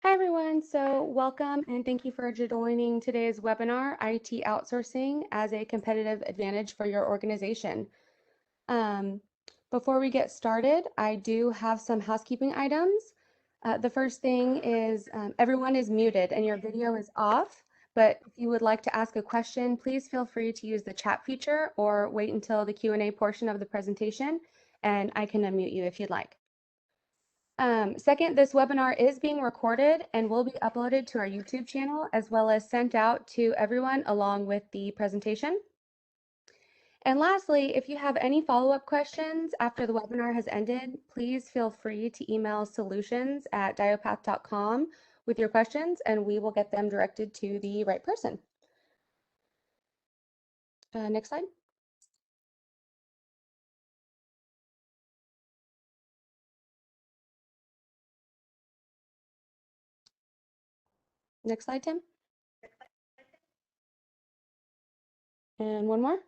Hi everyone, so welcome and thank you for joining today's webinar, IT Outsourcing as a Competitive Advantage for Your Organization. Um, Before we get started, I do have some housekeeping items. The first thing is everyone is muted and your video is off, but if you would like to ask a question, please feel free to use the chat feature or wait until the Q&A portion of the presentation and I can unmute you if you'd like. Second, this webinar is being recorded and will be uploaded to our YouTube channel as well as sent out to everyone along with the presentation. And lastly, if you have any follow-up questions after the webinar has ended, please feel free to email solutions@dyopath.com with your questions and we will get them directed to the right person. Next slide. Next slide, Tim. And one more.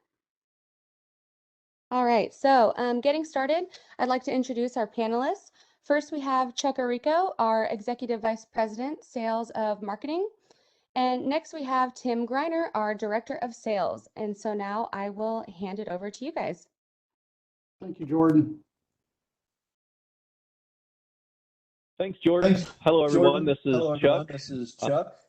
All right, so getting started, I'd like to introduce our panelists. First, we have Chuck Arico, our Executive Vice President, Sales of Marketing. And next we have Tim Greiner, our Director of Sales. And so now I will hand it over to you guys. Thank you, Jordan. Thanks, Jordan. Hello, everyone. This is Chuck. This is Chuck.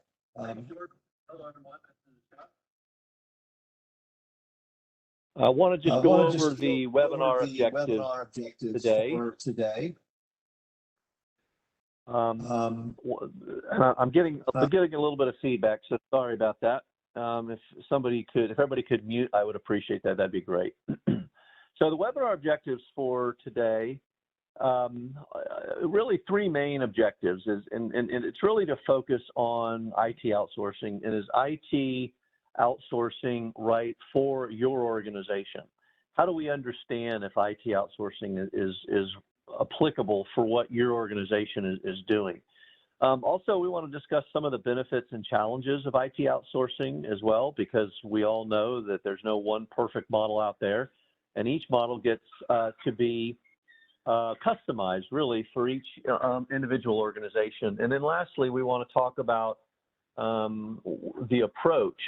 I want to just go over the webinar objectives today. I'm getting a little bit of feedback, so sorry about that. If everybody could mute, I would appreciate that. That'd be great. So the webinar objectives for today, really three main objectives, and it's really to focus on IT outsourcing, and is IT outsourcing right for your organization? How do we understand if IT outsourcing is applicable for what your organization is doing? Also, we want to discuss some of the benefits and challenges of IT outsourcing as well, because we all know that there's no one perfect model out there, and each model gets to be customized really for each individual organization. And then lastly, we want to talk about the approach,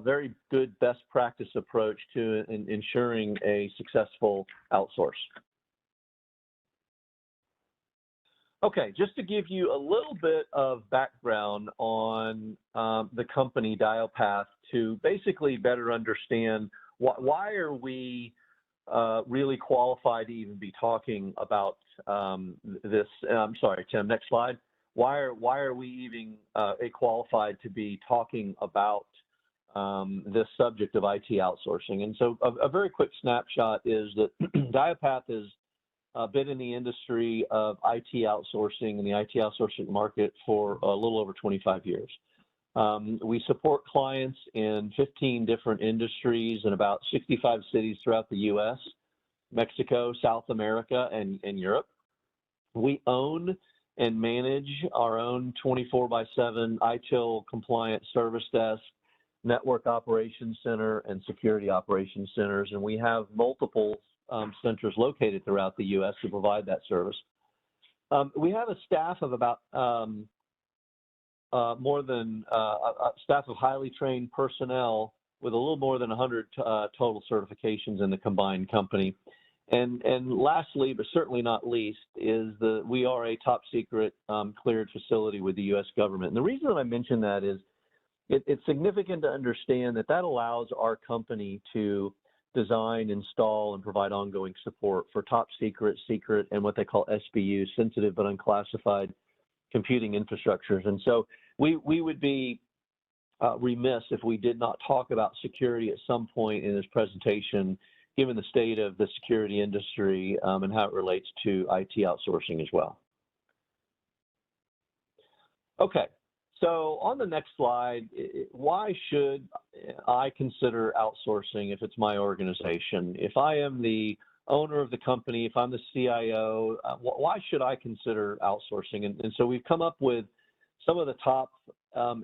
very good best practice approach to ensuring a successful outsource. Okay, just to give you a little bit of background on the company DYOPATH to basically better understand why are we really qualified to even be talking about this. I'm sorry, Tim, next slide. Why are we even qualified to be talking about this subject of IT outsourcing? And so a very quick snapshot is that DYOPATH has been in the industry of IT outsourcing and the IT outsourcing market for a little over 25 years. We support clients in 15 different industries in about 65 cities throughout the US, Mexico, South America, and Europe. We own and manage our own 24/7 ITIL compliant service desk, network operations center, and security operations centers. And we have multiple centers located throughout the US to provide that service. We have a staff of about staff of highly trained personnel with a little more than 100 total certifications in the combined company. And lastly, but certainly not least, is we are a top secret cleared facility with the U.S. government. And the reason that I mention that is it's significant to understand that allows our company to design, install, and provide ongoing support for top secret, and what they call SBU, sensitive but unclassified computing infrastructures. And so we would be remiss if we did not talk about security at some point in this presentation, given the state of the security industry and how it relates to IT outsourcing as well. Okay, so on the next slide, why should I consider outsourcing if it's my organization? If I am the owner of the company, if I'm the CIO, why should I consider outsourcing? And so we've come up with some of the top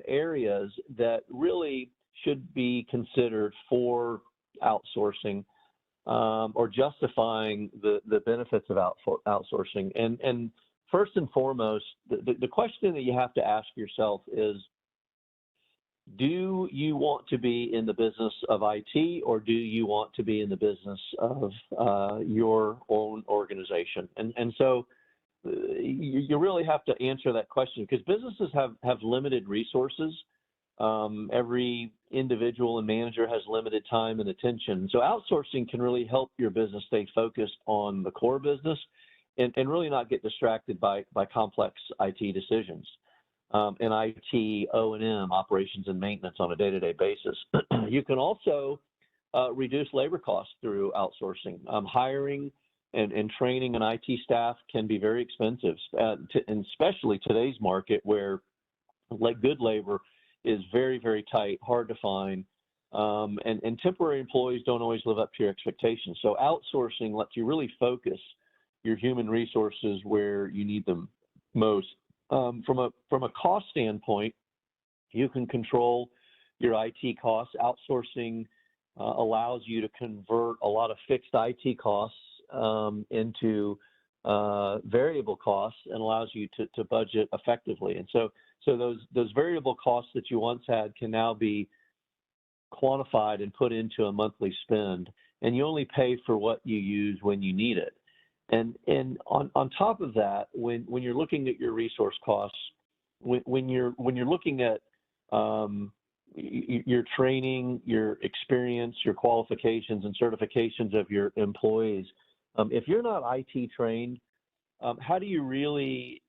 areas that really should be considered for outsourcing or justifying the benefits of outsourcing. And first and foremost, the question that you have to ask yourself is, do you want to be in the business of IT, or do you want to be in the business of your own organization? And so you really have to answer that question, because businesses have limited resources. Every individual and manager has limited time and attention. So outsourcing can really help your business stay focused on the core business and really not get distracted by complex IT decisions. And IT, O&M, operations and maintenance on a day-to-day basis. You can also reduce labor costs through outsourcing. Hiring and training an IT staff can be very expensive, and especially today's market where good labor is very, very tight, hard to find, and temporary employees don't always live up to your expectations. So outsourcing lets you really focus your human resources where you need them most. From a cost standpoint, you can control your IT costs. Outsourcing allows you to convert a lot of fixed IT costs into variable costs, and allows you to budget effectively. And so those variable costs that you once had can now be quantified and put into a monthly spend, and you only pay for what you use when you need it. And on top of that, when you're looking at your resource costs, when you're looking at your training, your experience, your qualifications and certifications of your employees, if you're not IT trained, how do you really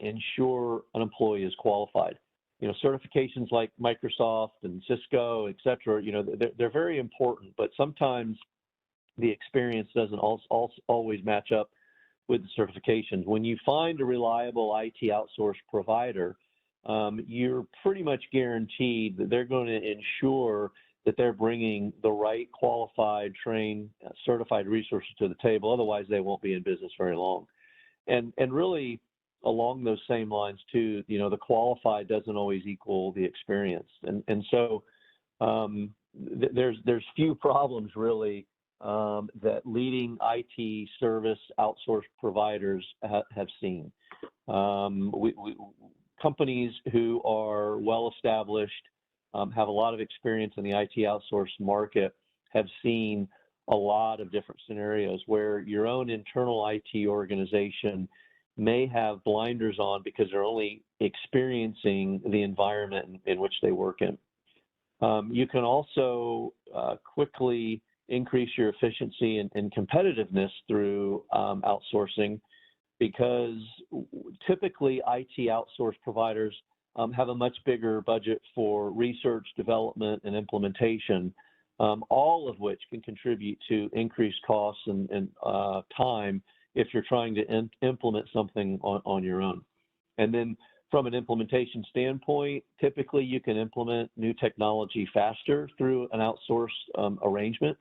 ensure an employee is qualified? You know, certifications like Microsoft and Cisco, et cetera, you know, they're very important, but sometimes the experience doesn't always match up with the certifications. When you find a reliable IT outsource provider, you're pretty much guaranteed that they're going to ensure that they're bringing the right qualified, trained, certified resources to the table. Otherwise, they won't be in business very long. And really, along those same lines too, you know, the qualified doesn't always equal the experienced. And so there's few problems really that leading IT service outsource providers have seen. Companies who are well established, have a lot of experience in the IT outsource market, have seen a lot of different scenarios where your own internal IT organization may have blinders on because they're only experiencing the environment in which they work in. You can also quickly increase your efficiency and competitiveness through outsourcing, because typically IT outsource providers have a much bigger budget for research, development, and implementation, all of which can contribute to increased costs and time if you're trying to implement something on your own. And then from an implementation standpoint, typically you can implement new technology faster through an outsourced arrangement.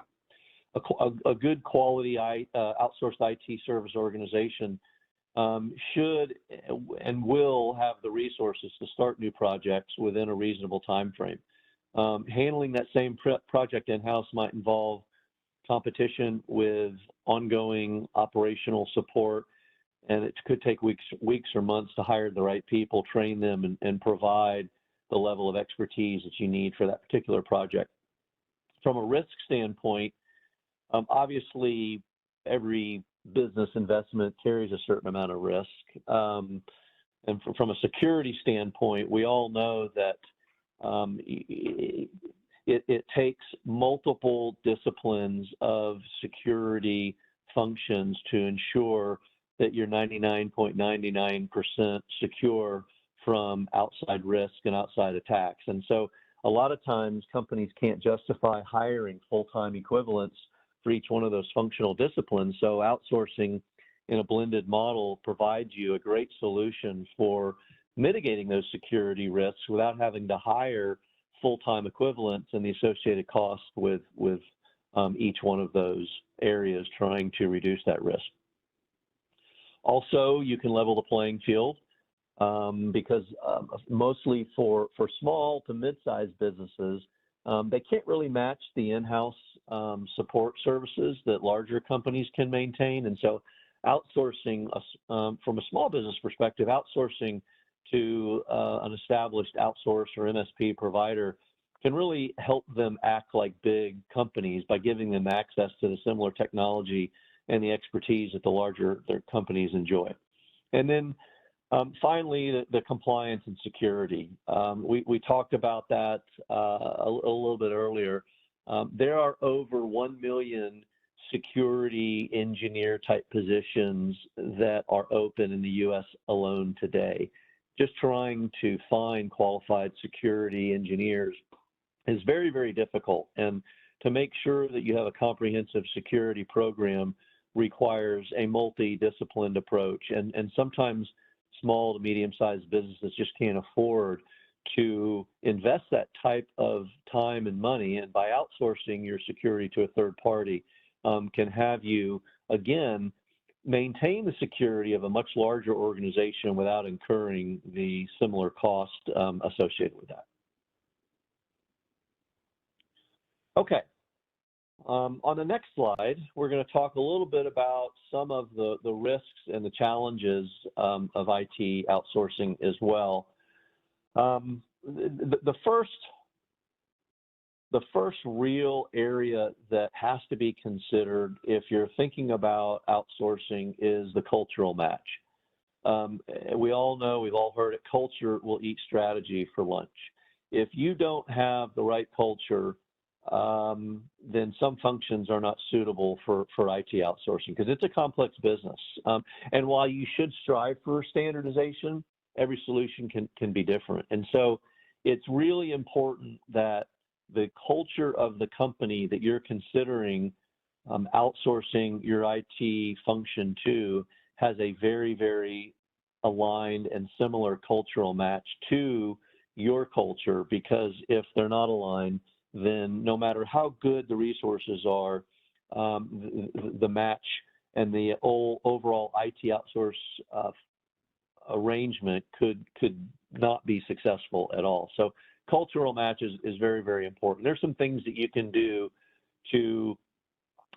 A good quality outsourced IT service organization should and will have the resources to start new projects within a reasonable time frame. Handling that same project in-house might involve competition with ongoing operational support, and it could take weeks or months to hire the right people, train them, and provide the level of expertise that you need for that particular project. From a risk standpoint, obviously, every business investment carries a certain amount of risk. And from a security standpoint, we all know that it takes multiple disciplines of security functions to ensure that you're 99.99% secure from outside risk and outside attacks. And so a lot of times companies can't justify hiring full-time equivalents for each one of those functional disciplines. So outsourcing in a blended model provides you a great solution for mitigating those security risks without having to hire full-time equivalents and the associated costs with each one of those areas, trying to reduce that risk. Also, you can level the playing field because mostly for small to mid-sized businesses, they can't really match the in-house support services that larger companies can maintain. And so outsourcing, from a small business perspective, outsourcing to an established outsource or MSP provider can really help them act like big companies by giving them access to the similar technology and the expertise that the larger their companies enjoy. And then finally, the compliance and security. We talked about that a little bit earlier. There are over 1 million security engineer type positions that are open in the U.S. alone today. Just trying to find qualified security engineers is very, very difficult. And to make sure that you have a comprehensive security program requires a multidisciplined approach. And sometimes small to medium-sized businesses just can't afford to invest that type of time and money. And by outsourcing your security to a third party can have you, again, maintain the security of a much larger organization without incurring the similar cost associated with that. Okay. On the next slide, we're going to talk a little bit about some of the risks and the challenges of IT outsourcing as well. The first real area that has to be considered if you're thinking about outsourcing is the cultural match. We all know, we've all heard it, culture will eat strategy for lunch. If you don't have the right culture, then some functions are not suitable for IT outsourcing because it's a complex business. And while you should strive for standardization, every solution can be different. And so it's really important that the culture of the company that you're considering outsourcing your IT function to has a very, very aligned and similar cultural match to your culture, because if they're not aligned, then no matter how good the resources are, the match and the overall IT outsource arrangement could not be successful at all. So cultural match is very, very important. There's some things that you can do to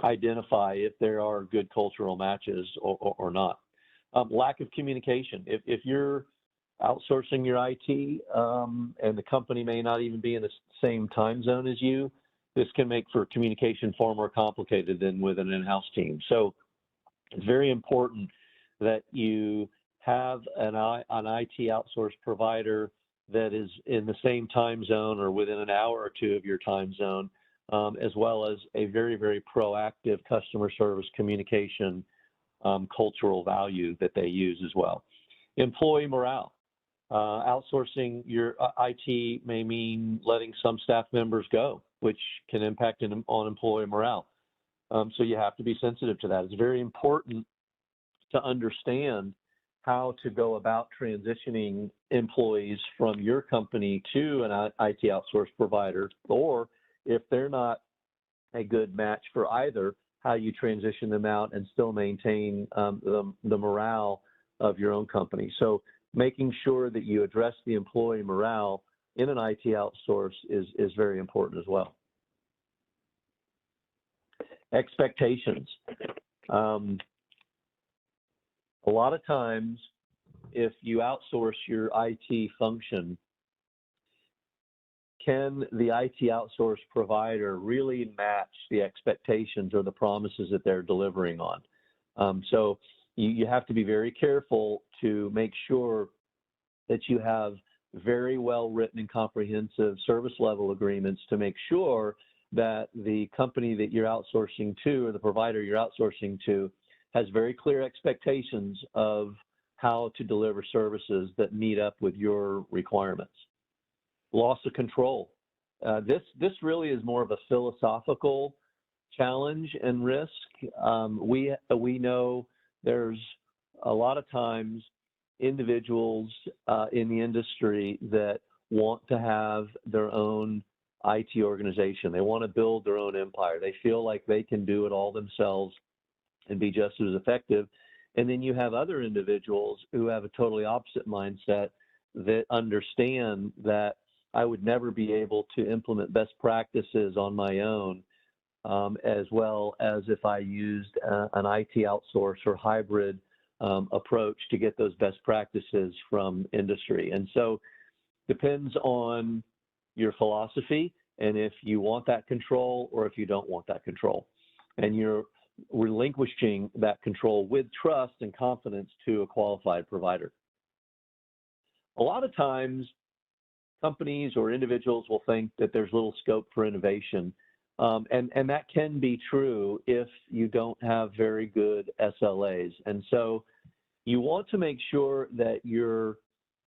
identify if there are good cultural matches or not. Lack of communication. If you're outsourcing your IT and the company may not even be in the same time zone as you, this can make for communication far more complicated than with an in-house team. So it's very important that you have an IT outsource provider that is in the same time zone or within an hour or two of your time zone, as well as a very, very proactive customer service communication cultural value that they use as well. Employee morale. Outsourcing your IT may mean letting some staff members go, which can impact on employee morale. So you have to be sensitive to that. It's very important to understand how to go about transitioning employees from your company to an IT outsource provider, or if they're not a good match for either, how you transition them out and still maintain the morale of your own company. So making sure that you address the employee morale in an IT outsource is very important as well. Expectations. A lot of times, if you outsource your IT function, can the IT outsource provider really match the expectations or the promises that they're delivering on? So you have to be very careful to make sure that you have very well written and comprehensive service level agreements to make sure that the company that you're outsourcing to or the provider you're outsourcing to has very clear expectations of how to deliver services that meet up with your requirements. Loss of control. This really is more of a philosophical challenge and risk. We know there's a lot of times individuals in the industry that want to have their own IT organization. They want to build their own empire. They feel like they can do it all themselves and be just as effective. And then you have other individuals who have a totally opposite mindset that understand that I would never be able to implement best practices on my own as well as if I used an IT outsource or hybrid approach to get those best practices from industry. And so depends on your philosophy and if you want that control or if you don't want that control. And you're relinquishing that control with trust and confidence to a qualified provider. A lot of times, companies or individuals will think that there's little scope for innovation. And that can be true if you don't have very good SLAs. And so you want to make sure that you're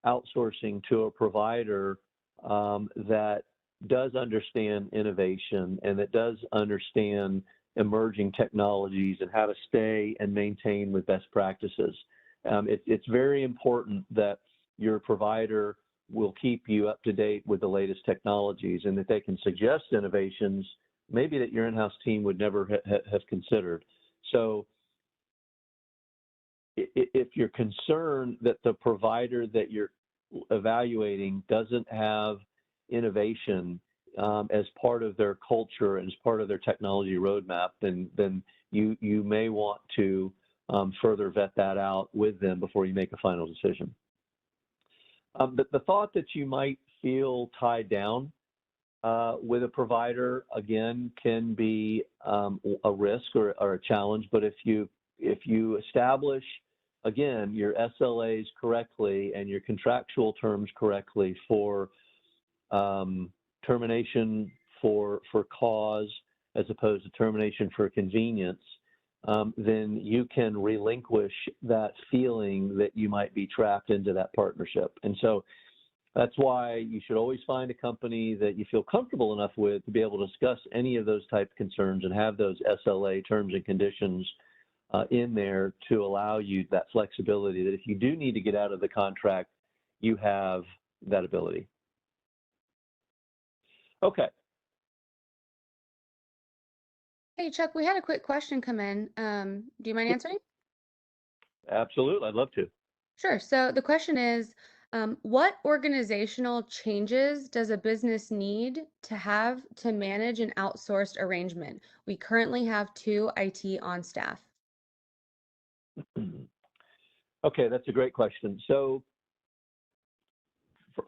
outsourcing to a provider that does understand innovation and that does understand emerging technologies and how to stay and maintain with best practices. It's very important that your provider will keep you up to date with the latest technologies and that they can suggest innovations maybe that your in-house team would never have considered. So if you're concerned that the provider that you're evaluating doesn't have innovation as part of their culture and as part of their technology roadmap, then you may want to further vet that out with them before you make a final decision. The thought that you might feel tied down with a provider, again, can be a risk or a challenge. But if you establish, again, your SLAs correctly and your contractual terms correctly for termination for cause as opposed to termination for convenience, then you can relinquish that feeling that you might be trapped into that partnership. And so that's why you should always find a company that you feel comfortable enough with to be able to discuss any of those type of concerns and have those SLA terms and conditions in there to allow you that flexibility that if you do need to get out of the contract, you have that ability. Okay. Hey, Chuck, we had a quick question come in. Do you mind answering? Absolutely. I'd love to. Sure. So the question is, what organizational changes does a business need to have to manage an outsourced arrangement? We currently have 2 IT on staff. Okay, that's a great question. So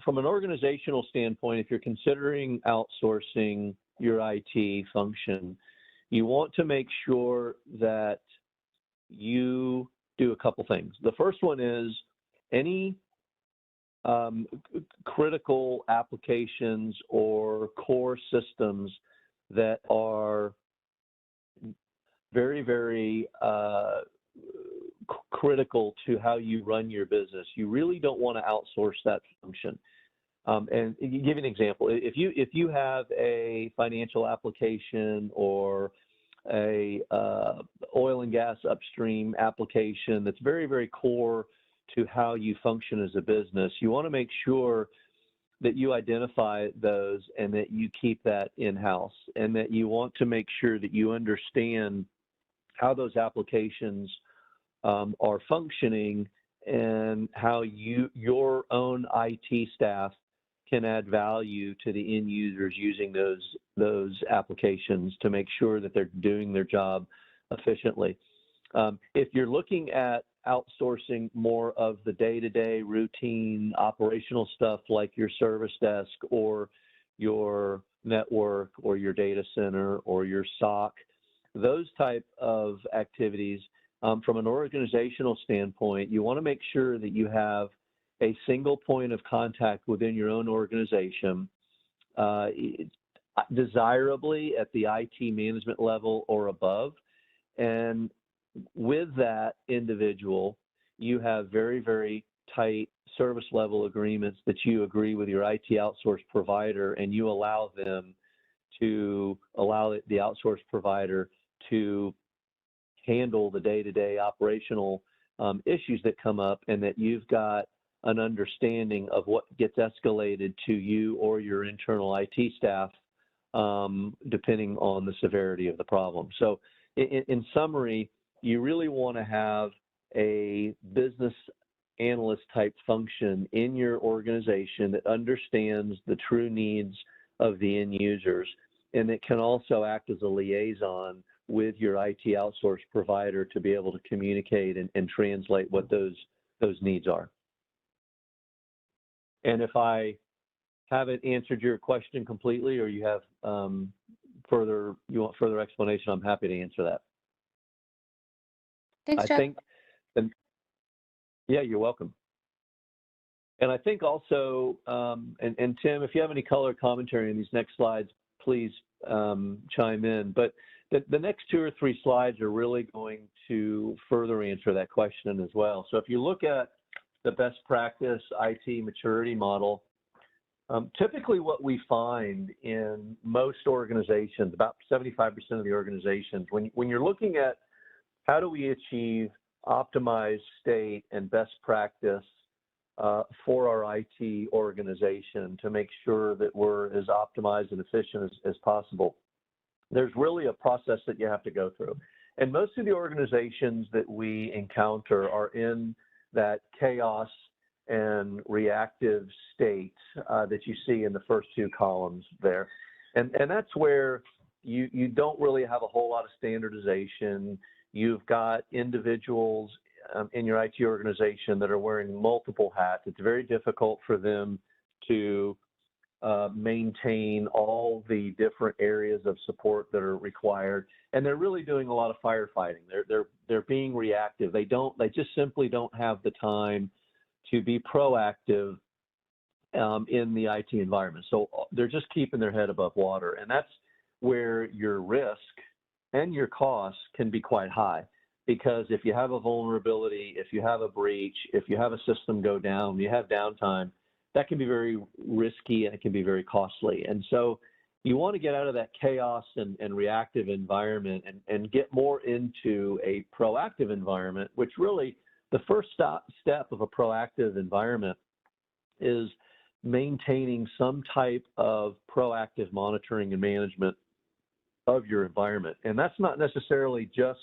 from an organizational standpoint, if you're considering outsourcing your IT function, you want to make sure that you do a couple things. The first one is any critical applications or core systems that are very, very critical to how you run your business. You really don't want to outsource that function. And you give an example. If you have a financial application or a oil and gas upstream application that's very, very core to how you function as a business, you want to make sure that you identify those and that you keep that in-house, and that you want to make sure that you understand how those applications are functioning and how your own IT staff can add value to the end users using those applications to make sure that they're doing their job efficiently. If you're looking at outsourcing more of the day-to-day routine operational stuff like your service desk or your network or your data center or your SOC, those type of activities, from an organizational standpoint, you want to make sure that you have a single point of contact within your own organization, desirably at the IT management level or above. And with that individual, you have very, very tight service level agreements that you agree with your IT outsource provider, and you allow them to allow the outsource provider to handle the day-to-day operational issues that come up, and that you've got an understanding of what gets escalated to you or your internal IT staff, depending on the severity of the problem. So in summary, you really want to have a business analyst type function in your organization that understands the true needs of the end users and it can also act as a liaison with your IT outsource provider to be able to communicate and translate what those needs are. And if I haven't answered your question completely, or you have you want further explanation, I'm happy to answer that. Thanks, I Chuck. think, yeah, you're welcome. And I think also, and Tim, if you have any color commentary in these next slides, please chime in. But the next 2 or 3 slides are really going to further answer that question as well. So if you look at the best practice IT maturity model, typically what we find in most organizations, about 75% of the organizations, when you're looking at how do we achieve optimized state and best practice for our IT organization to make sure that we're as optimized and efficient as possible, there's really a process that you have to go through. And most of the organizations that we encounter are in that chaos and reactive state that you see in the first 2 columns there. And that's where you don't really have a whole lot of standardization. You've got individuals in your IT organization that are wearing multiple hats. It's very difficult for them to maintain all the different areas of support that are required, and they're really doing a lot of firefighting. They're being reactive. They just simply don't have the time to be proactive in the IT environment. So they're just keeping their head above water, and that's where your risk and your costs can be quite high. Because if you have a vulnerability, if you have a breach, if you have a system go down, you have downtime, that can be very risky and it can be very costly. And so you want to get out of that chaos and reactive environment and get more into a proactive environment, which really the first step of a proactive environment is maintaining some type of proactive monitoring and management of your environment. And that's not necessarily just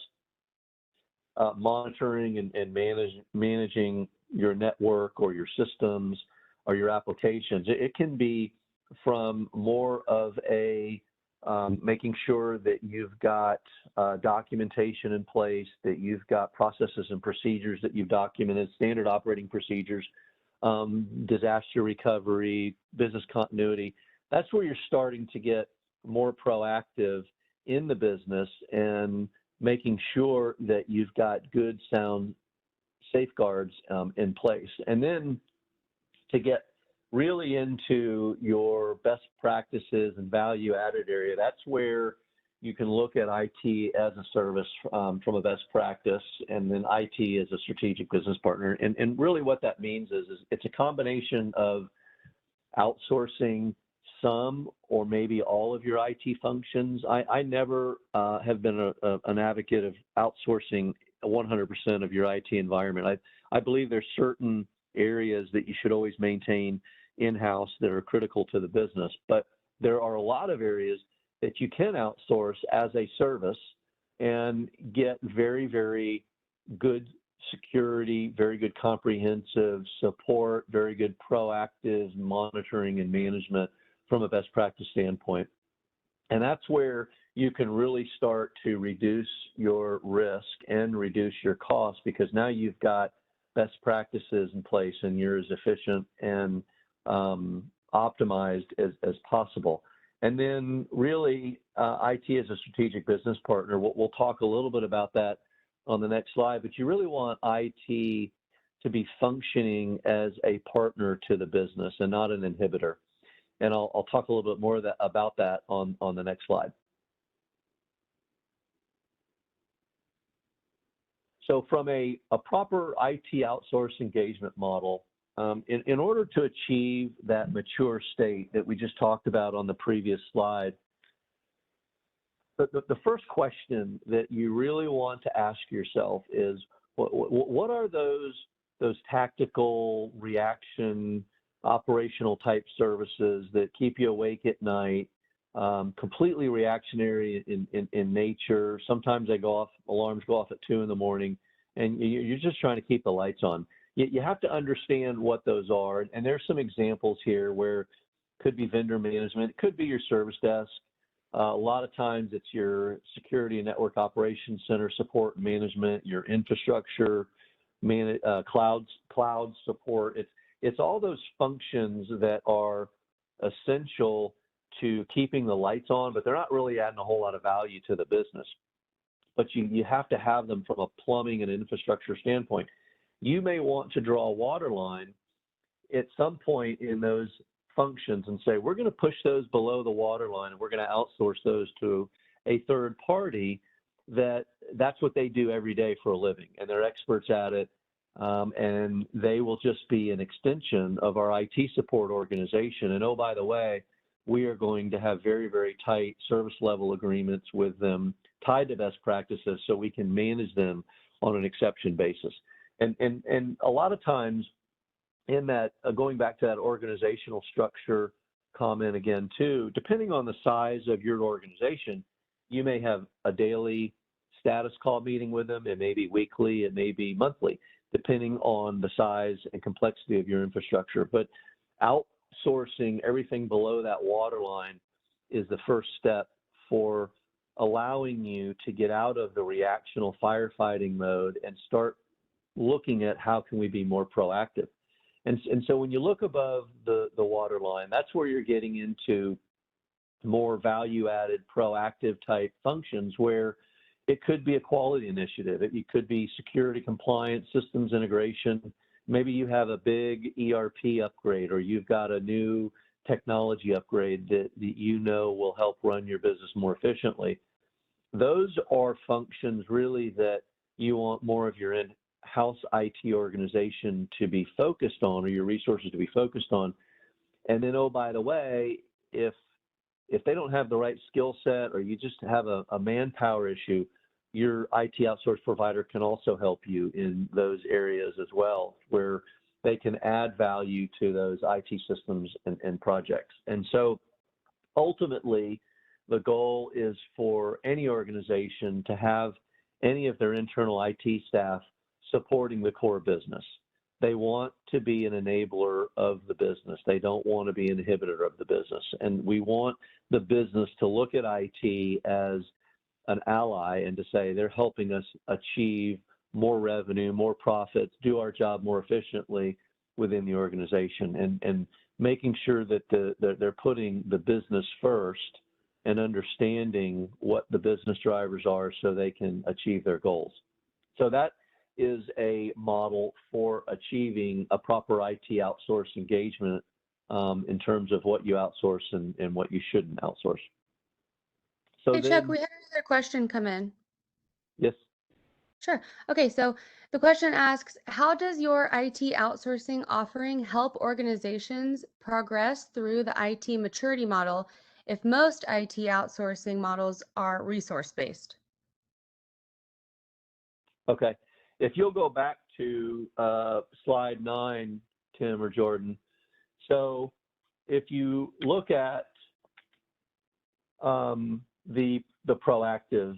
monitoring and managing your network or your systems or your applications. It can be from more of a making sure that you've got documentation in place, that you've got processes and procedures that you've documented, standard operating procedures, disaster recovery, business continuity. That's where you're starting to get more proactive in the business and making sure that you've got good, sound safeguards in place. And then to get really into your best practices and value added area, that's where you can look at IT as a service from a best practice, and then IT as a strategic business partner. And really what that means is it's a combination of outsourcing some or maybe all of your IT functions. I never have been an advocate of outsourcing 100% of your IT environment. I believe there's certain areas that you should always maintain in-house that are critical to the business, but there are a lot of areas that you can outsource as a service and get very, very good security, very good comprehensive support, very good proactive monitoring and management from a best practice standpoint. And that's where you can really start to reduce your risk and reduce your costs, because now you've got best practices in place and you're as efficient and optimized as possible. And then really IT as a strategic business partner, we'll talk a little bit about that on the next slide, but you really want IT to be functioning as a partner to the business and not an inhibitor. And I'll talk a little bit more about that on the next slide. So from a proper IT outsource engagement model, in order to achieve that mature state that we just talked about on the previous slide, the first question that you really want to ask yourself is, what are those tactical reaction operational type services that keep you awake at night, completely reactionary in nature? Sometimes alarms go off at 2 in the morning, and you're just trying to keep the lights on. You have to understand what those are, and there's some examples here where it could be vendor management, it could be your service desk, A lot of times it's your security and network operations center support and management, your infrastructure, cloud support. It's all those functions that are essential to keeping the lights on, but they're not really adding a whole lot of value to the business. But you have to have them from a plumbing and infrastructure standpoint. You may want to draw a water line at some point in those functions and say, we're going to push those below the water line and we're going to outsource those to a third party that's what they do every day for a living, and they're experts at it, and they will just be an extension of our IT support organization. And oh, by the way, we are going to have very, very tight service level agreements with them tied to best practices so we can manage them on an exception basis. And a lot of times in that, going back to that organizational structure comment again too, depending on the size of your organization, you may have a daily status call meeting with them. It may be weekly, it may be monthly, depending on the size and complexity of your infrastructure. But outsourcing everything below that waterline is the first step for allowing you to get out of the reactional firefighting mode and start looking at how can we be more proactive. And so when you look above the waterline, that's where you're getting into more value-added, proactive type functions where it could be a quality initiative. It could be security compliance, systems integration. Maybe you have a big ERP upgrade, or you've got a new technology upgrade that you know will help run your business more efficiently. Those are functions really that you want more of your in-house IT organization to be focused on, or your resources to be focused on. And then, oh, by the way, if they don't have the right skill set, or you just have a manpower issue, your IT outsource provider can also help you in those areas as well, where they can add value to those IT systems and projects. And so ultimately, the goal is for any organization to have any of their internal IT staff supporting the core business. They want to be an enabler of the business. They don't want to be an inhibitor of the business. And we want the business to look at IT as an ally and to say they're helping us achieve more revenue, more profits, do our job more efficiently within the organization, and making sure that they're putting the business first and understanding what the business drivers are so they can achieve their goals. So that is a model for achieving a proper IT outsource engagement in terms of what you outsource and what you shouldn't outsource. So Hey, then, Chuck, we had another question come in. yes. Sure. Okay, so the question asks, how does your IT outsourcing offering help organizations progress through the IT maturity model if most IT outsourcing models are resource-based? Okay. If you'll go back to slide 9, Tim or Jordan. So if you look at the proactive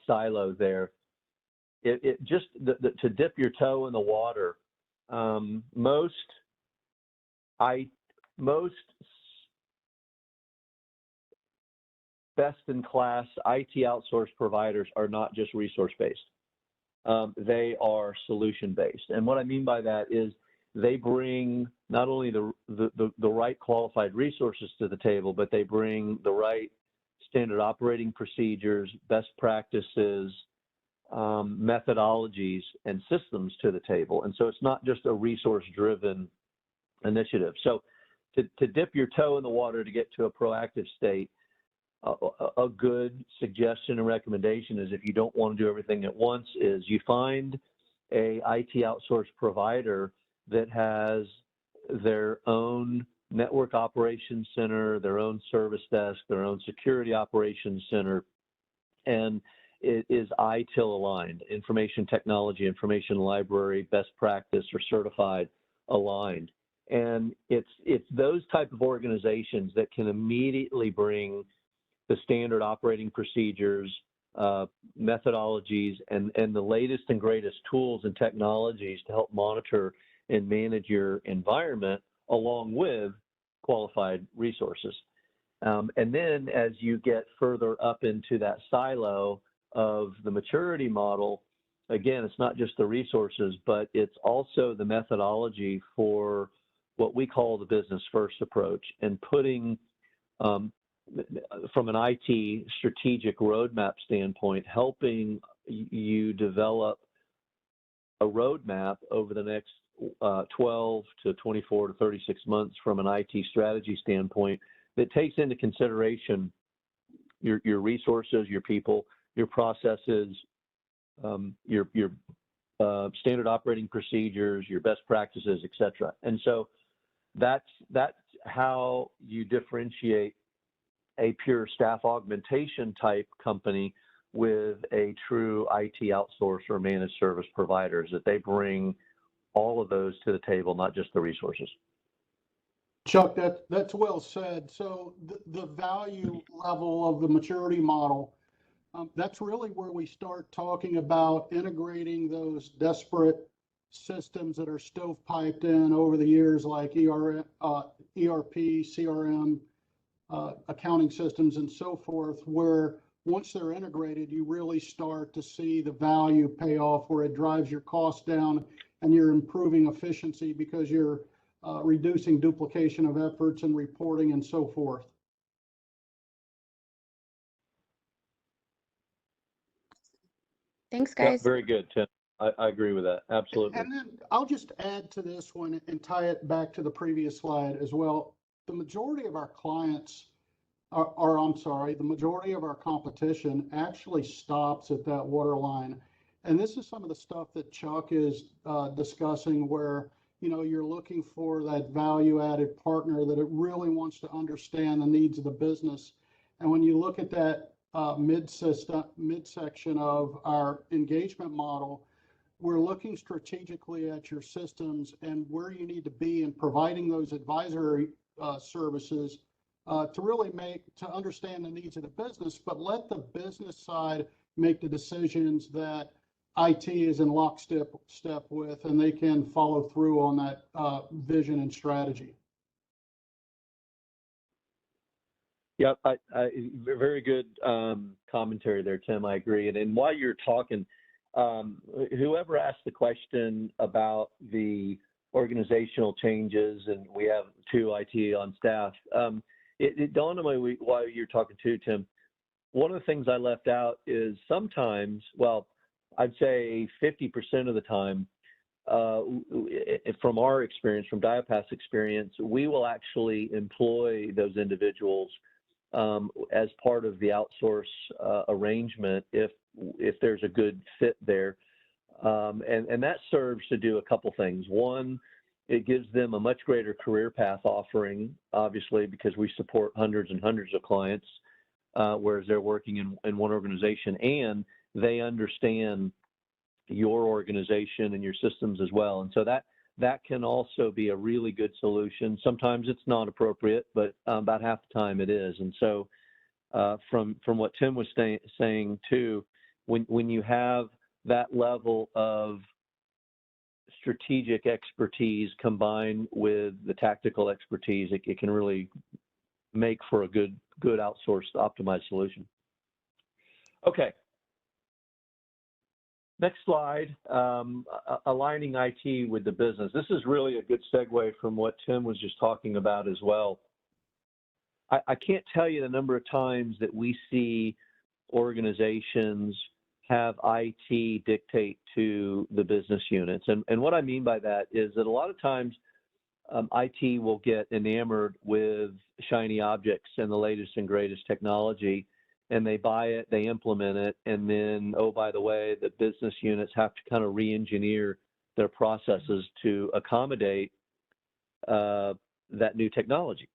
silo there, it just to dip your toe in the water. Most best-in-class IT outsource providers are not just resource-based. They are solution-based. And what I mean by that is they bring not only the right qualified resources to the table, but they bring the right standard operating procedures, best practices, methodologies, and systems to the table. And so it's not just a resource-driven initiative. So to dip your toe in the water to get to a proactive state, a good suggestion and recommendation is, if you don't want to do everything at once, is you find a IT outsource provider that has their own network operations center, their own service desk, their own security operations center, and it is ITIL aligned, information technology, information library, best practice, or certified aligned. And it's those type of organizations that can immediately bring the standard operating procedures, methodologies, and the latest and greatest tools and technologies to help monitor and manage your environment, along with qualified resources. And then as you get further up into that silo of the maturity model, again, it's not just the resources, but it's also the methodology for what we call the business first approach, and putting, from an IT strategic roadmap standpoint, helping you develop a roadmap over the next 12 to 24 to 36 months from an IT strategy standpoint that takes into consideration your resources, your people, your processes, your standard operating procedures, your best practices, et cetera. And so that's how you differentiate a pure staff augmentation type company with a true IT outsource or managed service providers, that they bring all of those to the table, not just the resources. Chuck, that's well said. So the value level of the maturity model, that's really where we start talking about integrating those disparate systems that are stovepiped in over the years, like ERP, CRM, accounting systems, and so forth, where once they're integrated, you really start to see the value pay off, where it drives your costs down and you're improving efficiency because you're reducing duplication of efforts and reporting and so forth. Thanks, Yeah, guys. very good, Tim. I agree with that. Absolutely. And then I'll just add to this one and tie it back to the previous slide as well. The majority of our clients the majority of our competition actually stops at that waterline. And this is some of the stuff that Chuck is discussing, where, you know, you're looking for that value added partner that it really wants to understand the needs of the business. And when you look at that midsection of our engagement model, we're looking strategically at your systems and where you need to be in providing those advisory services to really to understand the needs of the business, but let the business side make the decisions that IT is in lockstep with, and they can follow through on that vision and strategy. Yeah, very good commentary there, Tim. I agree. And while you're talking, whoever asked the question about the organizational changes, and we have 2 IT on staff, it dawned on me while you're talking too, Tim, one of the things I left out is sometimes, well, I'd say 50% of the time, from our experience, from DYOPATH's experience, we will actually employ those individuals as part of the outsource arrangement if there's a good fit there. And that serves to do a couple things. One, it gives them a much greater career path offering, obviously, because we support hundreds and hundreds of clients, whereas they're working in one organization, and they understand your organization and your systems as well. And so that can also be a really good solution. Sometimes it's not appropriate, but about half the time it is. And so from what Tim was saying too, when you have that level of strategic expertise combined with the tactical expertise, it can really make for a good outsourced, optimized solution. Okay. Next slide, aligning IT with the business. This is really a good segue from what Tim was just talking about as well. I can't tell you the number of times that we see organizations have IT dictate to the business units. And what I mean by that is that a lot of times IT will get enamored with shiny objects and the latest and greatest technology, and they buy it, they implement it, and then, oh, by the way, the business units have to kind of re-engineer their processes to accommodate that new technology.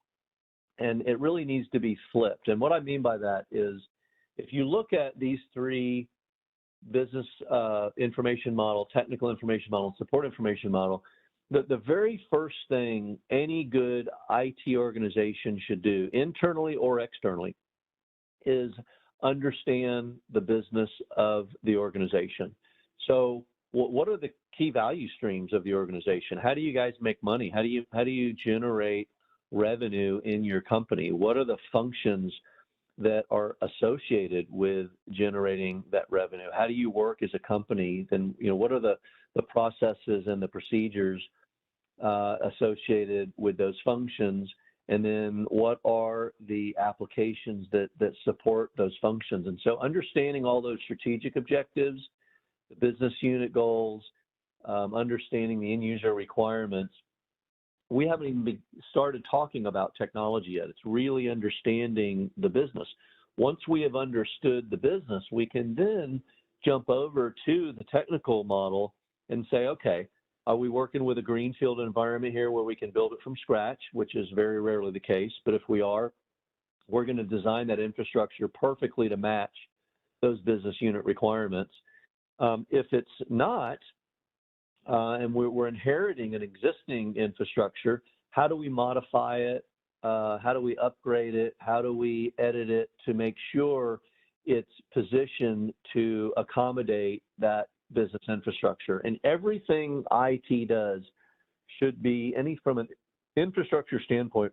And it really needs to be flipped. And what I mean by that is, if you look at these 3 business information model, technical information model, support information model, the very first thing any good IT organization should do, internally or externally, is understand the business of the organization. So what are the key value streams of the organization? How do you guys make money? How do you generate revenue in your company? What are the functions that are associated with generating that revenue? How do you work as a company? Then, what are the processes and the procedures associated with those functions? And then what are the applications that support those functions? And so understanding all those strategic objectives, the business unit goals, understanding the end user requirements. We haven't even started talking about technology yet. It's really understanding the business. Once we have understood the business, we can then jump over to the technical model and say, okay, are we working with a greenfield environment here where we can build it from scratch, which is very rarely the case. But if we are, we're going to design that infrastructure perfectly to match those business unit requirements. If it's not, and we're inheriting an existing infrastructure, how do we modify it? How do we upgrade it? How do we edit it to make sure it's positioned to accommodate that business infrastructure? And everything IT does should be, from an infrastructure standpoint,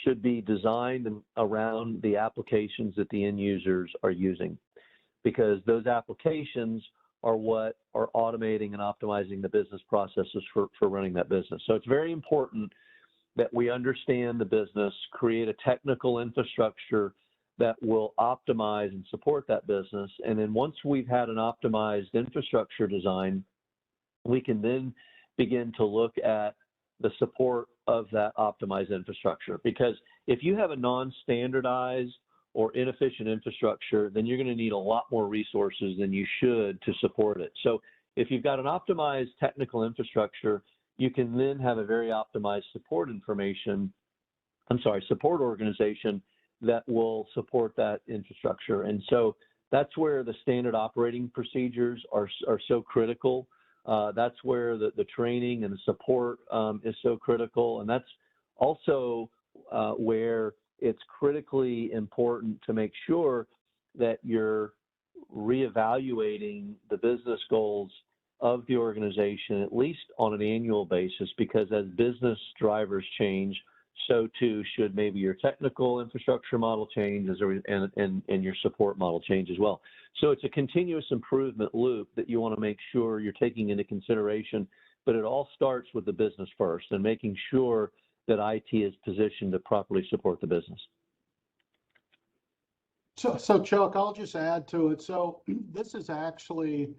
should be designed around the applications that the end users are using, because those applications are what are automating and optimizing the business processes for running that business. So it's very important that we understand the business, create a technical infrastructure that will optimize and support that business. And then once we've had an optimized infrastructure design, we can then begin to look at the support of that optimized infrastructure. Because if you have a non-standardized or inefficient infrastructure, then you're going to need a lot more resources than you should to support it. So if you've got an optimized technical infrastructure, you can then have a very optimized support organization that will support that infrastructure. And so that's where the standard operating procedures are so critical. That's where the training and the support is so critical. And that's also where it's critically important to make sure that you're reevaluating the business goals of the organization, at least on an annual basis, because as business drivers change, so too should maybe your technical infrastructure model change and your support model change as well. So it's a continuous improvement loop that you want to make sure you're taking into consideration, but it all starts with the business first and making sure that IT is positioned to properly support the business. So Chuck, I'll just add to it. So this is actually,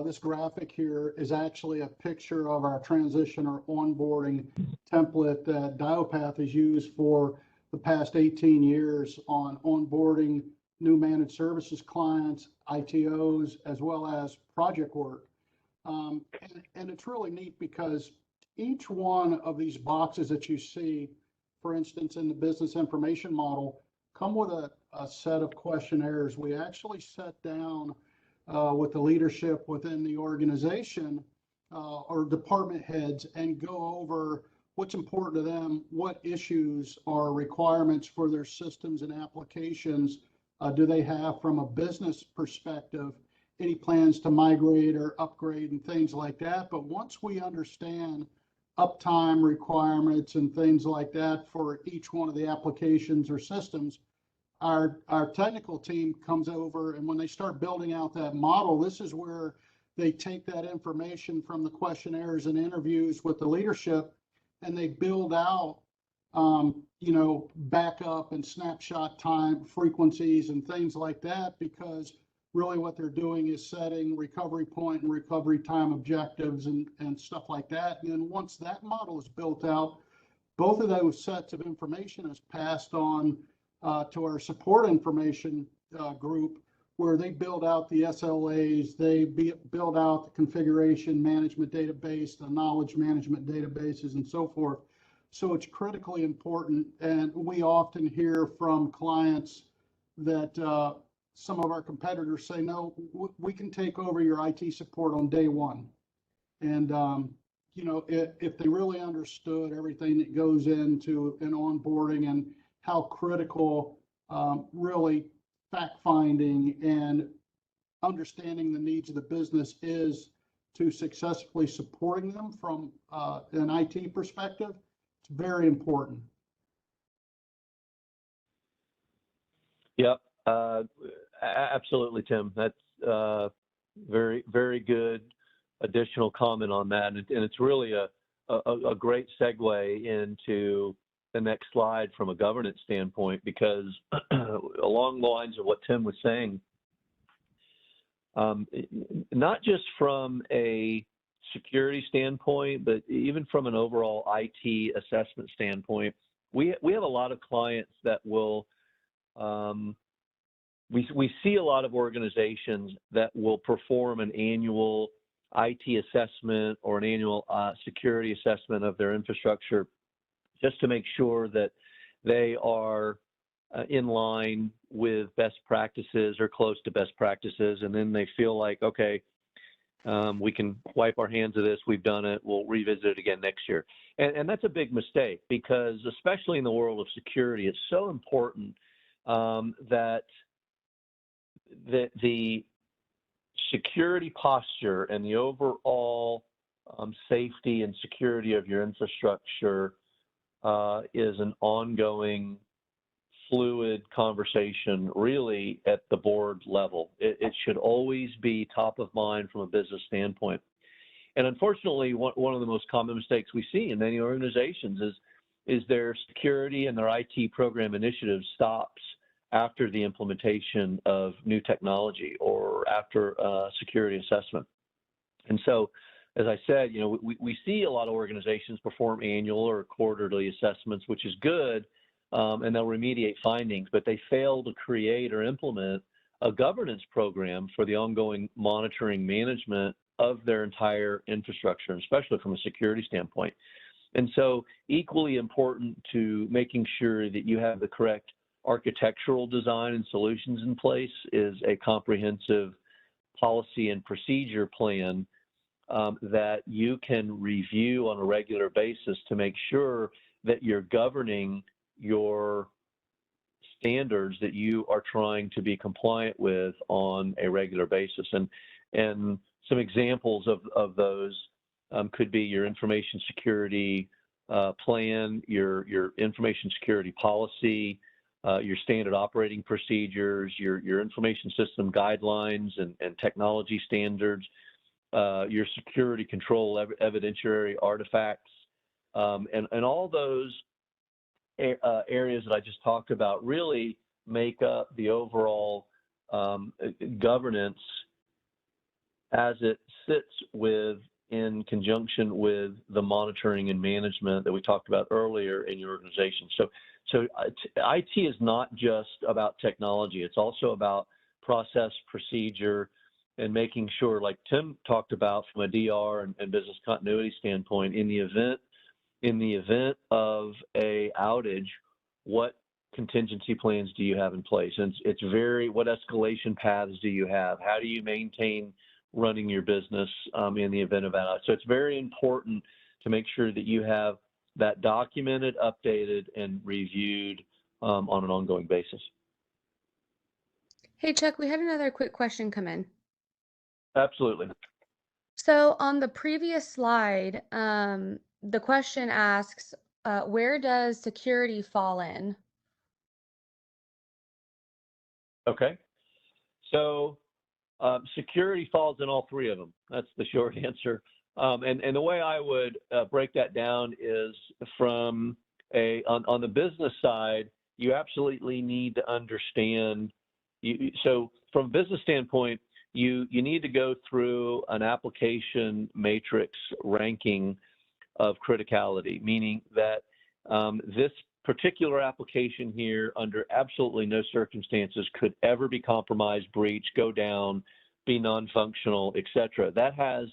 this graphic here is actually a picture of our transition or onboarding template that DYOPATH has used for the past 18 years on onboarding new managed services clients, ITOs, as well as project work. And it's really neat because each one of these boxes that you see, for instance, in the business information model, come with a set of questionnaires. We actually sat down with the leadership within the organization or department heads and go over what's important to them, what issues are requirements for their systems and applications do they have from a business perspective, any plans to migrate or upgrade and things like that. But once we understand uptime requirements and things like that for each one of the applications or systems, our technical team comes over, and when they start building out that model, this is where they take that information from the questionnaires and interviews with the leadership, and they build out backup and snapshot time frequencies and things like that, because really what they're doing is setting recovery point and recovery time objectives and stuff like that. And then once that model is built out, both of those sets of information is passed on to our support information group, where they build out the SLAs, they build out the configuration management database, the knowledge management databases, and so forth. So it's critically important. And we often hear from clients that some of our competitors say, no, we can take over your IT support on day one. And, if they really understood everything that goes into an onboarding and how critical really fact-finding and understanding the needs of the business is to successfully supporting them from an IT perspective, it's very important. Yep, absolutely, Tim. That's very, very good additional comment on that, and it's really a great segue into the next slide from a governance standpoint, because along the lines of what Tim was saying, not just from a security standpoint, but even from an overall IT assessment standpoint, we have a lot of clients that will, we see a lot of organizations that will perform an annual IT assessment or an annual security assessment of their infrastructure, just to make sure that they are in line with best practices or close to best practices. And then they feel like, okay, we can wipe our hands of this. We've done it. We'll revisit it again next year. And that's a big mistake, because especially in the world of security, it's so important that the security posture and the overall safety and security of your infrastructure is an ongoing, fluid conversation, really at the board level. It should always be top of mind from a business standpoint. And unfortunately, one of the most common mistakes we see in many organizations is their security and their IT program initiative stops after the implementation of new technology or after security assessment. And so, as I said, we see a lot of organizations perform annual or quarterly assessments, which is good, and they'll remediate findings, but they fail to create or implement a governance program for the ongoing monitoring management of their entire infrastructure, especially from a security standpoint. And so, equally important to making sure that you have the correct architectural design and solutions in place is a comprehensive policy and procedure plan that you can review on a regular basis to make sure that you're governing your standards that you are trying to be compliant with on a regular basis. And some examples of those could be your information security plan, your information security policy, your standard operating procedures, your information system guidelines and technology standards, your security control evidentiary artifacts, and all those areas that I just talked about really make up the overall governance as it sits in conjunction with the monitoring and management that we talked about earlier in your organization. So IT is not just about technology. It's also about process, procedure, and making sure, like Tim talked about from a DR and business continuity standpoint, in the event of a outage, what contingency plans do you have in place? And what escalation paths do you have? How do you maintain running your business in the event of outage? So it's very important to make sure that you have that documented, updated, and reviewed on an ongoing basis. Hey, Chuck, we had another quick question come in. Absolutely. So on the previous slide, the question asks, where does security fall in? Okay. So security falls in all three of them. That's the short answer. And the way I would break that down is from on the business side, you absolutely need to understand. So from a business standpoint, you need to go through an application matrix ranking of criticality, meaning that this particular application here, under absolutely no circumstances, could ever be compromised, breached, go down, be non-functional, etc. That has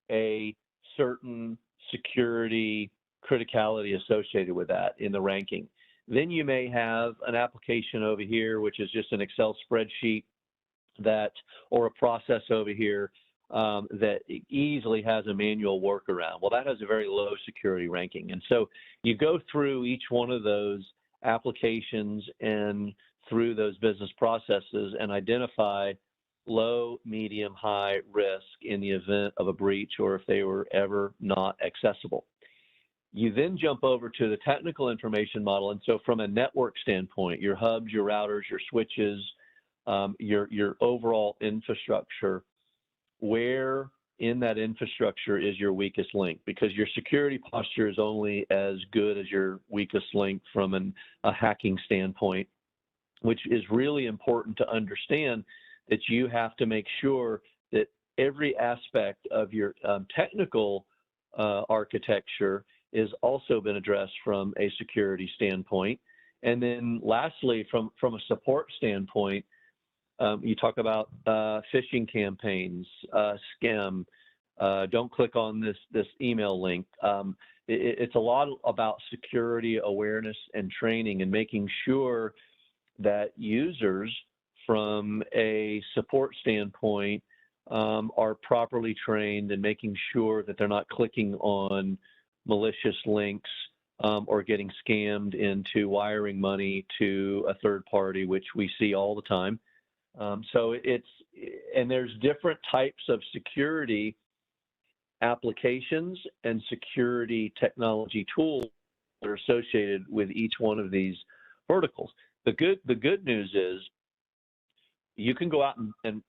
a certain security criticality associated with that in the ranking. Then you may have an application over here, which is just an Excel spreadsheet or a process over here that easily has a manual workaround. Well, that has a very low security ranking. And so you go through each one of those applications and through those business processes and identify low, medium, high risk in the event of a breach or if they were ever not accessible. You then jump over to the technical information model. And so from a network standpoint, your hubs, your routers, your switches, your overall infrastructure, where in that infrastructure is your weakest link? Because your security posture is only as good as your weakest link from a hacking standpoint, which is really important to understand that you have to make sure that every aspect of your technical architecture is also been addressed from a security standpoint. And then lastly, from a support standpoint, you talk about phishing campaigns, scam, don't click on this email link. It's a lot about security awareness and training and making sure that users from a support standpoint are properly trained and making sure that they're not clicking on malicious links or getting scammed into wiring money to a third party, which we see all the time. And there's different types of security applications and security technology tools that are associated with each one of these verticals. The good news is you can go out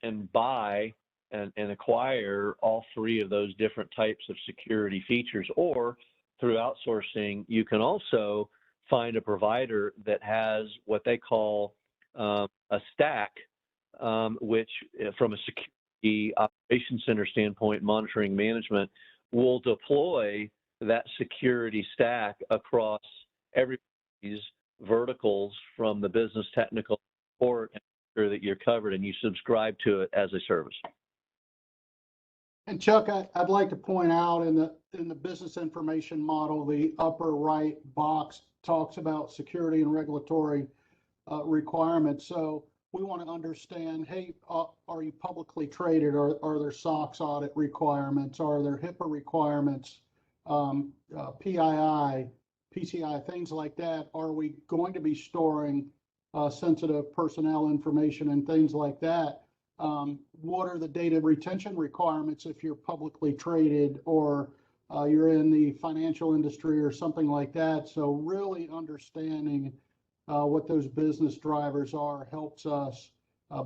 and buy and acquire all three of those different types of security features, or through outsourcing, you can also find a provider that has what they call a stack, which from a security operations center standpoint, monitoring management, will deploy that security stack across every these verticals from the business technical support, and ensure that you're covered and you subscribe to it as a service. And Chuck, I'd like to point out in the business information model, the upper right box talks about security and regulatory requirements. So we want to understand, hey, are you publicly traded? Are there SOX audit requirements? Are there HIPAA requirements? PII, PCI, things like that. Are we going to be storing sensitive personnel information and things like that? What are the data retention requirements if you're publicly traded or you're in the financial industry or something like that? So really understanding what those business drivers are helps us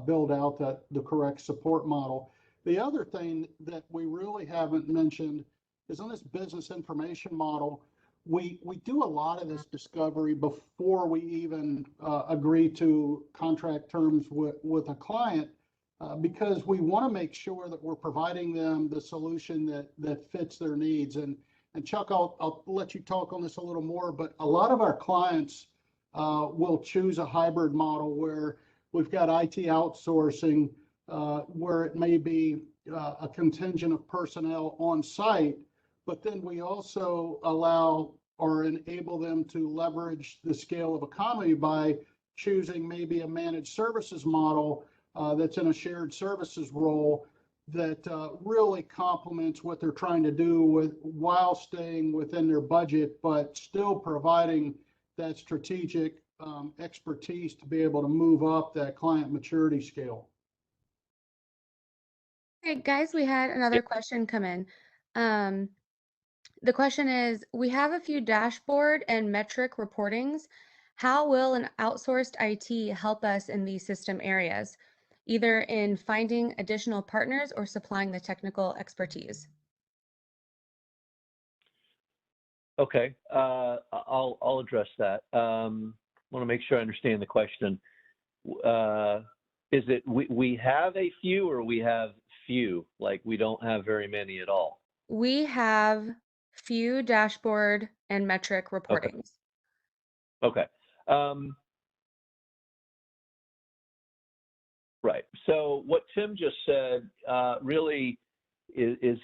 build out the correct support model. The other thing that we really haven't mentioned is in this business information model, we do a lot of this discovery before we even agree to contract terms with a client, because we want to make sure that we're providing them the solution that fits their needs. And Chuck, I'll let you talk on this a little more, but a lot of our clients will choose a hybrid model where we've got IT outsourcing, where it may be a contingent of personnel on site, but then we also allow or enable them to leverage the scale of economy by choosing maybe a managed services model that's in a shared services role that really complements what they're trying to do while staying within their budget, but still providing that strategic expertise to be able to move up that client maturity scale. Okay, guys, we had another question come in. The question is, we have a few dashboard and metric reportings. How will an outsourced IT help us in these system areas, either in finding additional partners or supplying the technical expertise? Okay, I'll address that. I want to make sure I understand the question. Is it we have a few or we have few? Like we don't have very many at all? We have few dashboard and metric reportings. Okay. Right. So what Tim just said really is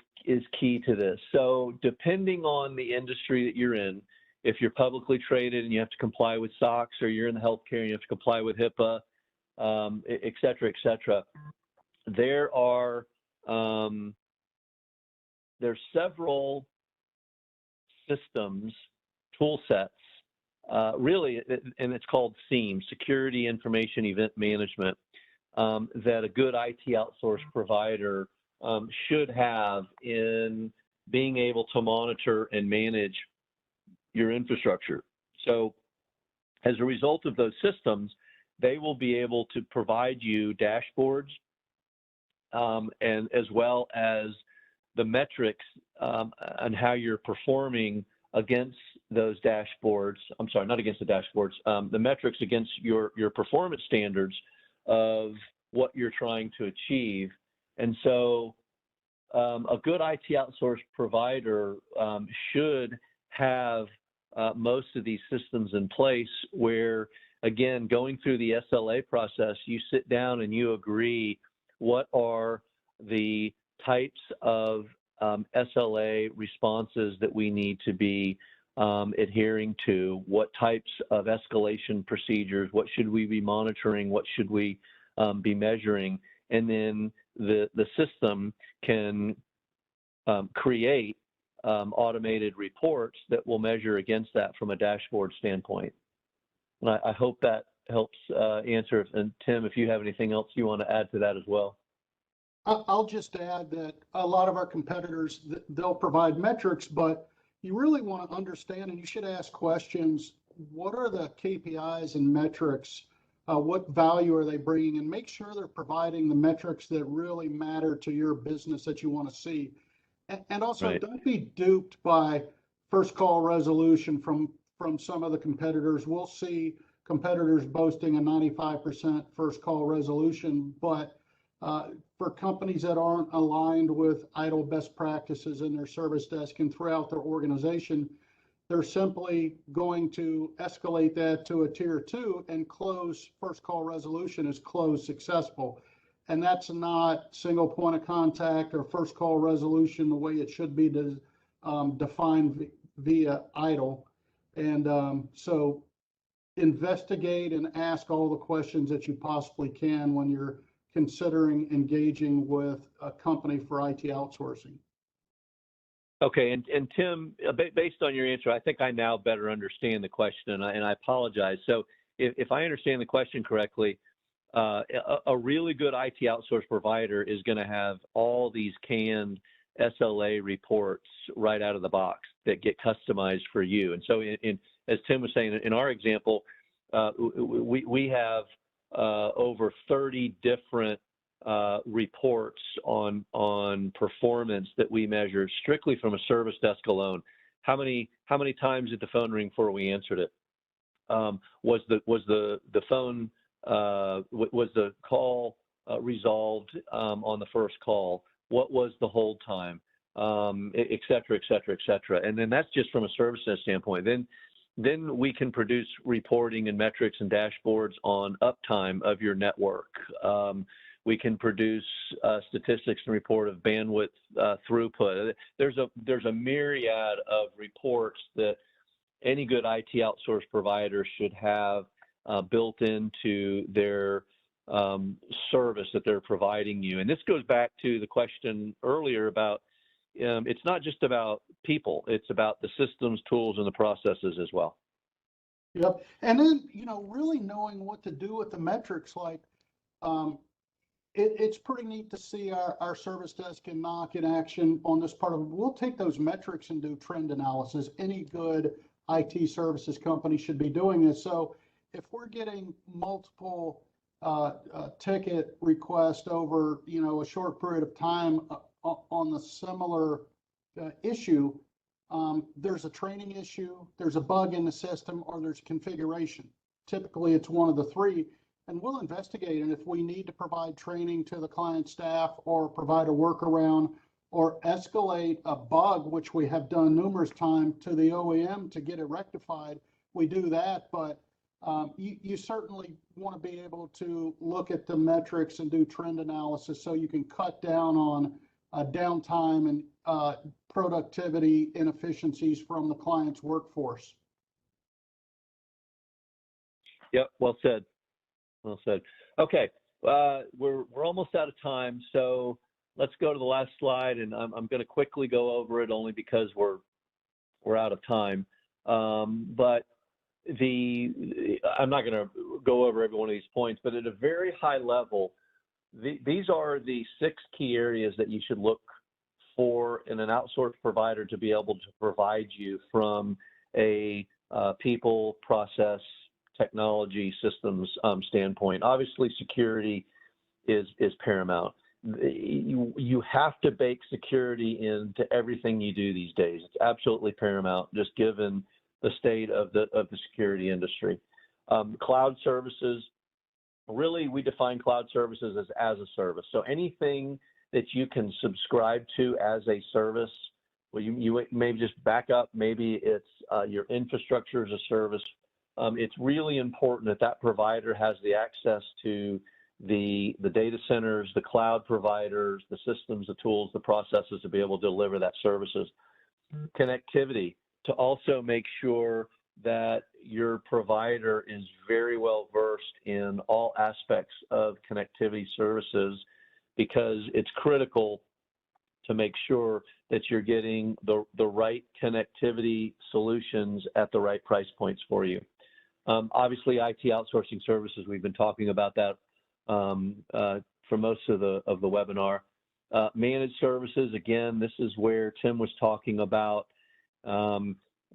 key to this. So depending on the industry that you're in, if you're publicly traded and you have to comply with SOX, or you're in the healthcare and you have to comply with HIPAA, et cetera, there are there's several systems, tool sets, really, and it's called SIEM, Security Information Event Management, that a good IT outsource provider should have in being able to monitor and manage your infrastructure. So as a result of those systems, they will be able to provide you dashboards and as well as the metrics on how you're performing against those dashboards. I'm sorry, not against the dashboards, the metrics against your performance standards of what you're trying to achieve. And so a good IT outsource provider should have most of these systems in place where, again, going through the SLA process, you sit down and you agree what are the types of SLA responses that we need to be adhering to, what types of escalation procedures, what should we be monitoring, what should we be measuring, and then the system can create automated reports that will measure against that from a dashboard standpoint. And I hope that helps answer. And Tim, if you have anything else you want to add to that as well. I'll just add that a lot of our competitors, they'll provide metrics, but you really want to understand, and you should ask questions, what are the KPIs and metrics? What value are they bringing? And make sure they're providing the metrics that really matter to your business that you want to see. And also, Right. Don't be duped by first call resolution from some of the competitors. We'll see competitors boasting a 95% first call resolution, but for companies that aren't aligned with ITIL best practices in their service desk and throughout their organization, they're simply going to escalate that to a tier 2 and close first call resolution as closed successful. And that's not single point of contact or first call resolution the way it should be defined via ITIL. And so investigate and ask all the questions that you possibly can when you're considering engaging with a company for IT outsourcing. Okay, and Tim, based on your answer, I think I now better understand the question, and I apologize. So if I understand the question correctly, a really good IT outsource provider is going to have all these canned SLA reports right out of the box that get customized for you. And so as Tim was saying, in our example, we have over 30 different reports on performance that we measure strictly from a service desk alone. How many times did the phone ring before we answered it? Was the phone was the call resolved on the first call? What was the hold time? Et cetera, et cetera, et cetera. And then that's just from a service desk standpoint. Then we can produce reporting and metrics and dashboards on uptime of your network. We can produce statistics and report of bandwidth throughput. There's a myriad of reports that any good IT outsource provider should have built into their service that they're providing you. And this goes back to the question earlier about it's not just about people, it's about the systems, tools, and the processes as well. Yep. And then, really knowing what to do with the metrics, like it's pretty neat to see our service desk and NOC in action on this part of it. We'll take those metrics and do trend analysis. Any good IT services company should be doing this. So if we're getting multiple ticket requests over, a short period of time on the similar issue, there's a training issue, there's a bug in the system, or there's configuration. Typically, it's one of the three, and we'll investigate. And if we need to provide training to the client staff or provide a workaround or escalate a bug, which we have done numerous times, to the OEM to get it rectified, we do that. But you certainly want to be able to look at the metrics and do trend analysis so you can cut down on downtime and productivity inefficiencies from the client's workforce. Yep, well said. Well said. Okay, we're almost out of time, so let's go to the last slide, and I'm going to quickly go over it only because we're out of time. But I'm not going to go over every one of these points, but at a very high level, these are the 6 key areas that you should look for in an outsourced provider to be able to provide you from a people, process, technology, systems standpoint. Obviously, security is paramount. You have to bake security into everything you do these days. It's absolutely paramount, just given the state of the security industry. Cloud services, really, we define cloud services as a service. So anything that you can subscribe to as a service, well, you maybe just back up, maybe it's your infrastructure as a service. It's really important that that provider has the access to the data centers, the cloud providers, the systems, the tools, the processes to be able to deliver that services. Connectivity, to also make sure that your provider is very well versed in all aspects of connectivity services, because it's critical to make sure that you're getting the right connectivity solutions at the right price points for you. Obviously, IT outsourcing services, we've been talking about that for most of the webinar. Managed services, again, this is where Tim was talking about.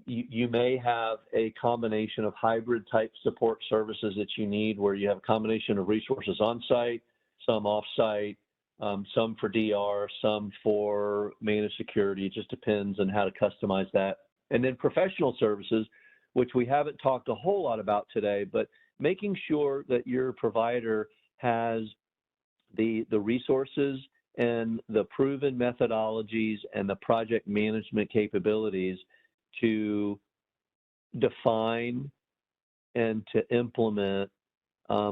You may have a combination of hybrid type support services that you need, where you have a combination of resources on site, some off site, some for DR, some for managed security. It just depends on how to customize that. And then professional services, which we haven't talked a whole lot about today, but making sure that your provider has the resources and the proven methodologies and the project management capabilities to define and to implement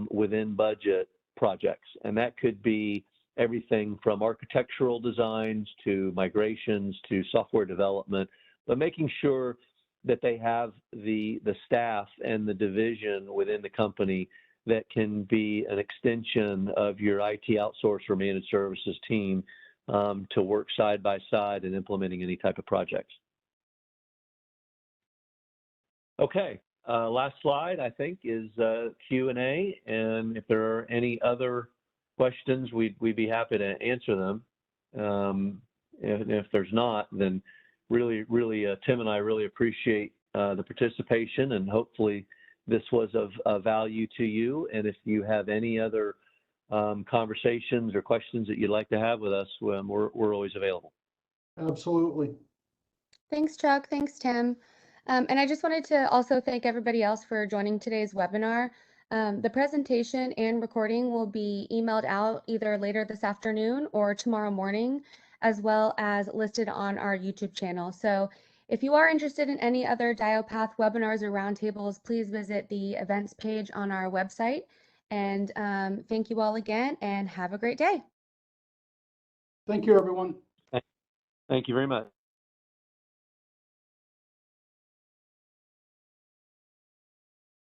within budget projects. And that could be everything from architectural designs to migrations to software development, but making sure that they have the staff and the division within the company that can be an extension of your IT outsource or managed services team to work side by side in implementing any type of projects. Okay, last slide, I think, is Q&A, and if there are any other questions, we'd be happy to answer them. If there's not, then really, Tim and I really appreciate the participation, and hopefully this was of value to you. And if you have any other conversations or questions that you'd like to have with us, we're always available. Absolutely. Thanks, Chuck. Thanks, Tim. And I just wanted to also thank everybody else for joining today's webinar. The presentation and recording will be emailed out either later this afternoon or tomorrow morning, as well as listed on our YouTube channel. So if you are interested in any other DYOPATH webinars or roundtables, please visit the events page on our website. And thank you all again, and have a great day. Thank you, everyone. Thank you very much.